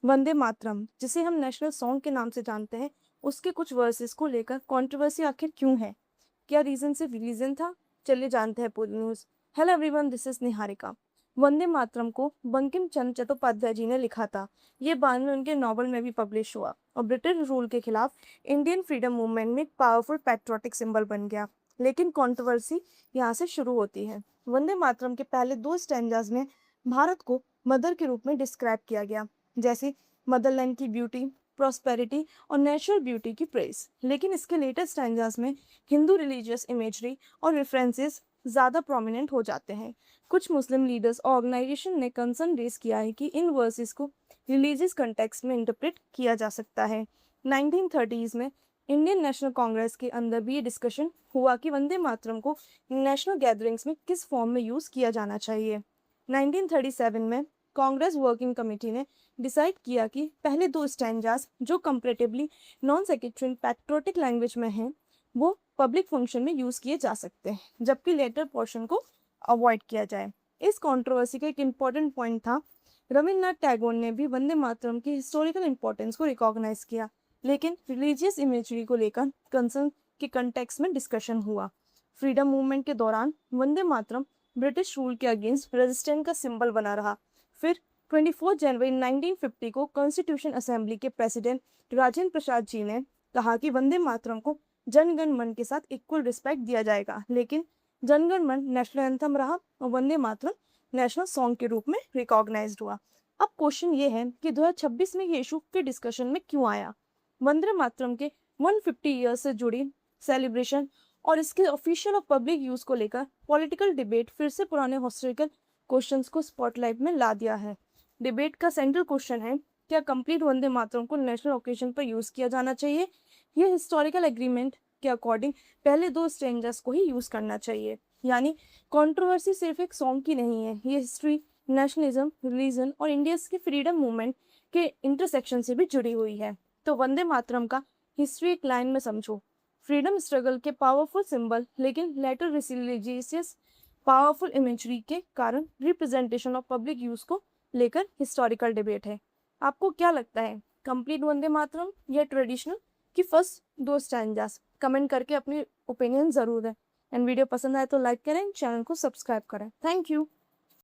वंदे मातरम, जिसे हम national song के नाम से जानते हैं, उसके कुछ वर्सेस को लेकर कंट्रोवर्सी आखिर क्यों है? क्या रीजन सिर्फ रीजन था? चलिए जानते हैं पूरी news. Hello everyone, this is Niharika. Vande Mataram को बंकिम चंद्र चट्टोपाध्याय जी ने लिखा था। ये बाद में उनके नॉवल में भी पब्लिश हुआ और ब्रिटिश रूल के खिलाफ इंडियन फ्रीडम मूवमेंट में एक पावरफुल पैट्रियोटिक सिंबल बन गया। लेकिन कंट्रोवर्सी यहाँ से शुरू होती है। वंदे मातरम के पहले दो स्टैंजाज में भारत को मदर के रूप में डिस्क्राइब किया गया, जैसे मदरलैंड की ब्यूटी, प्रॉस्पेरिटी और नेचुरल ब्यूटी की प्रेस। लेकिन इसके लेटेस्ट स्टैंजास में हिंदू रिलीजियस इमेजरी और रेफरेंसेस ज़्यादा प्रोमिनेंट हो जाते हैं। कुछ मुस्लिम लीडर्स और ऑर्गेनाइजेशन ने कंसर्न रेज किया है कि इन वर्सेस को रिलीजियस कंटेक्स्ट में इंटरप्रेट किया जा सकता है। 1930s में इंडियन नेशनल कांग्रेस के अंदर भी ये डिस्कशन हुआ कि वंदे मातरम को नेशनल गैदरिंग्स में किस फॉर्म में यूज़ किया जाना चाहिए। 1937 में कांग्रेस वर्किंग कमेटी ने डिसाइड किया कि पहले दो स्टैंजास जो comparatively non secretary patriotic language में हैं, वो पब्लिक फंक्शन में यूज़ किए जा सकते हैं, जबकि लेटर पोर्शन को अवॉइड किया जाए। इस कंट्रोवर्सी का एक इम्पॉर्टेंट पॉइंट था, रविन्द्रनाथ टैगोर ने भी वंदे मातरम की हिस्टोरिकल इंपॉर्टेंस को रिकॉग्नाइज किया, लेकिन रिलीजियस इमेजरी को लेकर कंसर्न के कंटेक्स्ट में डिस्कशन हुआ। फ्रीडम मूवमेंट के दौरान वंदे मातरम ब्रिटिश रूल के अगेंस्ट रेजिस्टेंस का सिंबल बना रहा। फिर 24 जनवरी 1950 को कॉन्स्टिट्यूशन असेंबली के प्रेसिडेंट राजेंद्र प्रसाद जी ने कहा कि वंदे मातरम को जनगण मन के साथ इक्वल रिस्पेक्ट दिया जाएगा, लेकिन जनगण मन नेशनल एंथम रहा और वंदे मातरम नेशनल सॉन्ग के रूप में रिकॉग्नाइज्ड हुआ। अब क्वेश्चन ये है कि 2026 में ये इशू के डिस्कशन में क्यों आया? वंदे मातरम के 150 ईयर्स से जुड़ी सेलिब्रेशन और इसके ऑफिशियल और पब्लिक यूज को लेकर पॉलिटिकल डिबेट फिर से पुराने हिस्टोरिकल क्वेश्चंस को स्पॉटलाइट में ला दिया है। डिबेट का सेंट्रल क्वेश्चन है, क्या कंप्लीट वंदे मातरम को नेशनल ओकेजन पर यूज किया जाना चाहिए? यह हिस्टोरिकल एग्रीमेंट के अकॉर्डिंग पहले दो स्ट्रेंजर्स को ही यूज करना चाहिए। यानी कंट्रोवर्सी सिर्फ एक सॉन्ग की नहीं है, ये हिस्ट्री, नेशनलिज्म, रिलीजन और इंडिया के फ्रीडम मूवमेंट के इंटरसेक्शन से भी जुड़ी हुई है। तो वंदे मातरम का हिस्ट्री एक लाइन में समझो, फ्रीडम स्ट्रगल के पावरफुल सिंबल, लेकिन लेटर रिलीजियस पावरफुल इमेजरी के कारण रिप्रेजेंटेशन ऑफ पब्लिक यूज को लेकर हिस्टोरिकल डिबेट है। आपको क्या लगता है, कंप्लीट वंदे मातरम या ट्रेडिशनल की फर्स्ट दो स्टैंजास? कमेंट करके अपनी ओपिनियन जरूर दें। एंड वीडियो पसंद आए तो लाइक करें, चैनल को सब्सक्राइब करें। Thank you.